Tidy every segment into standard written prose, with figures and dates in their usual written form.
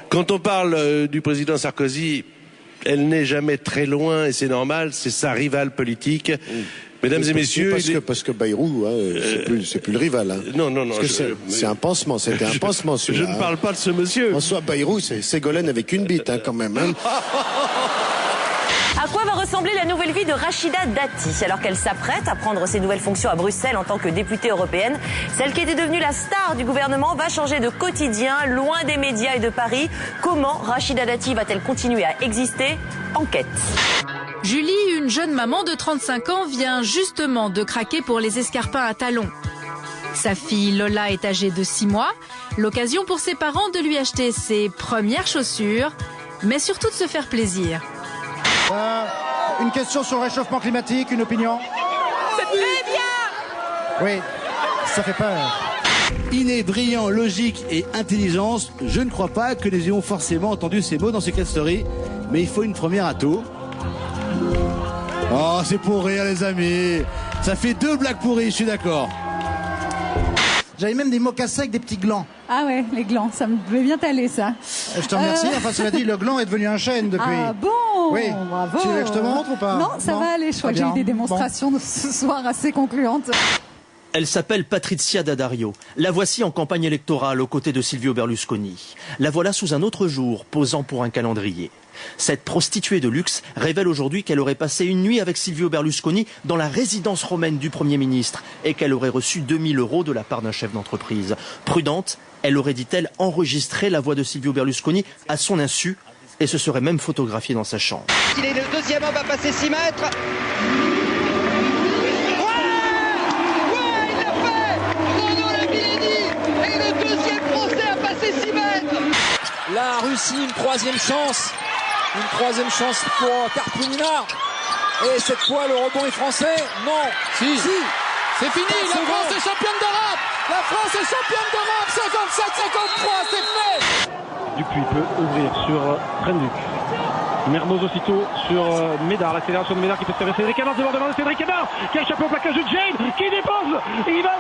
Quand on parle du président Sarkozy, elle n'est jamais très loin et c'est normal, c'est sa rivale politique. Mesdames et messieurs... Parce que Bayrou, c'est plus le rival. Hein. Non. C'est un pansement, c'était un pansement celui-là. Je ne parle pas de ce monsieur. François Bayrou, c'est Ségolène avec une bite quand même. Hein. À quoi va ressembler la nouvelle vie de Rachida Dati alors qu'elle s'apprête à prendre ses nouvelles fonctions à Bruxelles en tant que députée européenne? Celle qui était devenue la star du gouvernement va changer de quotidien, loin des médias et de Paris. Comment Rachida Dati va-t-elle continuer à exister? Enquête. Julie, une jeune maman de 35 ans, vient justement de craquer pour les escarpins à talons. Sa fille Lola est âgée de 6 mois. L'occasion pour ses parents de lui acheter ses premières chaussures, mais surtout de se faire plaisir. Une question sur le réchauffement climatique, une opinion? C'est très bien! Oui, ça fait peur. Inné, brillant, logique et intelligence, je ne crois pas que nous ayons forcément entendu ces mots dans Secret Story, mais il faut une première atout. Oh, c'est pour rire les amis. Ça fait 2 blagues pourries, je suis d'accord. J'avais même des mocassins avec des petits glands. Ah ouais, les glands, ça me devait bien t'aller ça. Je te remercie, enfin cela dit, le gland est devenu un chêne depuis. Ah bon? Oui. Bravo. Tu veux que je te montre ou pas? Non, ça va aller, je crois que j'ai eu des démonstrations ce soir assez concluantes. Elle s'appelle Patrizia D'Addario. La voici en campagne électorale aux côtés de Silvio Berlusconi. La voilà sous un autre jour, posant pour un calendrier. Cette prostituée de luxe révèle aujourd'hui qu'elle aurait passé une nuit avec Silvio Berlusconi dans la résidence romaine du Premier ministre et qu'elle aurait reçu 2000 € de la part d'un chef d'entreprise. Prudente, elle aurait, dit-elle, enregistré la voix de Silvio Berlusconi à son insu et se serait même photographiée dans sa chambre. Il est le deuxième homme à passer 6 mètres. La Russie, une troisième chance pour Karpina. Et cette fois, le rebond est français. Non. Si. C'est fini. La France est championne d'Europe. La France est championne d'Europe. 57-53, c'est fait. Dupuis peut ouvrir sur Renduc. Mermoz aussitôt sur Médard. L'accélération de Médard qui peut se faire Cédric Amar devant Cédric Amar qui a échappé au plaquage de Jane qui dépose. Il va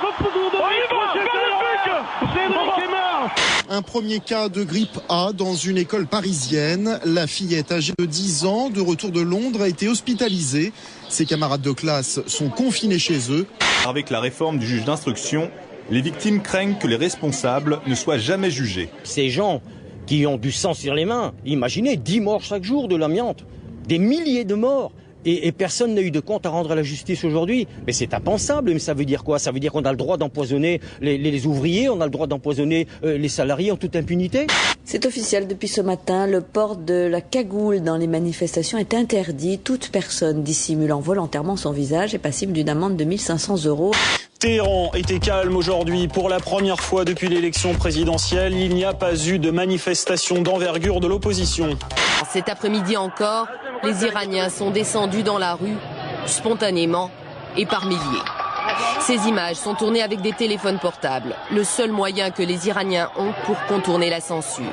Cédric Amar. Un premier cas de grippe A dans une école parisienne. La fillette âgée de 10 ans, de retour de Londres, a été hospitalisée. Ses camarades de classe sont confinés chez eux. Avec la réforme du juge d'instruction, les victimes craignent que les responsables ne soient jamais jugés. Ces gens qui ont du sang sur les mains, imaginez 10 morts chaque jour de l'amiante, des milliers de morts. Et personne n'a eu de compte à rendre à la justice aujourd'hui. Mais c'est impensable. Mais ça veut dire quoi? Ça veut dire qu'on a le droit d'empoisonner les ouvriers, on a le droit d'empoisonner les salariés en toute impunité? C'est officiel depuis ce matin. Le port de la cagoule dans les manifestations est interdit. Toute personne dissimulant volontairement son visage est passible d'une amende de 1500 €. Téhéran était calme aujourd'hui. Pour la première fois depuis l'élection présidentielle, il n'y a pas eu de manifestation d'envergure de l'opposition. Cet après-midi encore, les Iraniens sont descendus dans la rue, spontanément et par milliers. Ces images sont tournées avec des téléphones portables, le seul moyen que les Iraniens ont pour contourner la censure.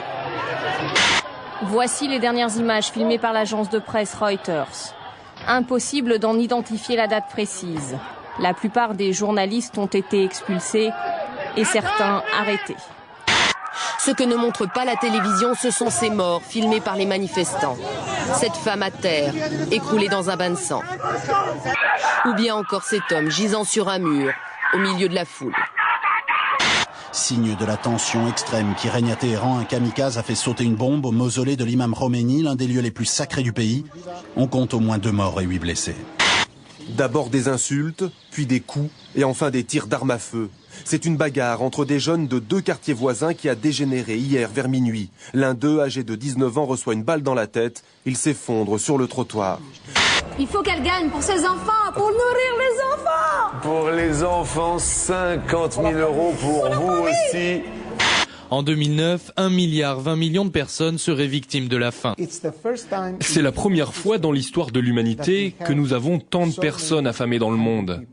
Voici les dernières images filmées par l'agence de presse Reuters. Impossible d'en identifier la date précise. La plupart des journalistes ont été expulsés et certains arrêtés. Ce que ne montre pas la télévision, ce sont ces morts filmés par les manifestants. Cette femme à terre, écroulée dans un bain de sang. Ou bien encore cet homme gisant sur un mur, au milieu de la foule. Signe de la tension extrême qui règne à Téhéran, un kamikaze a fait sauter une bombe au mausolée de l'imam Khomeini, l'un des lieux les plus sacrés du pays. On compte au moins 2 morts et 8 blessés. D'abord des insultes, puis des coups et enfin des tirs d'armes à feu. C'est une bagarre entre des jeunes de 2 quartiers voisins qui a dégénéré hier vers minuit. L'un d'eux, âgé de 19 ans, reçoit une balle dans la tête. Il s'effondre sur le trottoir. Il faut qu'elle gagne pour ses enfants, pour nourrir les enfants. Pour les enfants, 50 000 € pour vous aussi. En 2009, 1,20 milliard de personnes seraient victimes de la faim. C'est la première fois dans l'histoire de l'humanité que nous avons tant de personnes affamées dans le monde.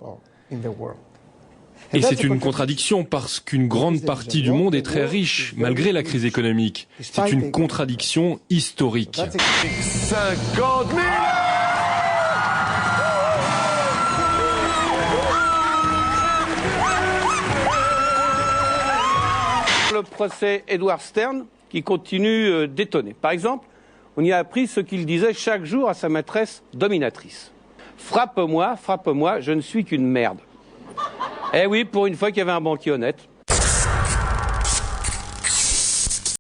Et c'est une contradiction parce qu'une grande partie du monde est très riche, malgré la crise économique. C'est une contradiction historique. 50 000 ! Le procès Edward Stern qui continuent d'étonner. Par exemple, on y a appris ce qu'il disait chaque jour à sa maîtresse dominatrice. Frappe-moi, frappe-moi, je ne suis qu'une merde. Eh oui, pour une fois qu'il y avait un banquier honnête.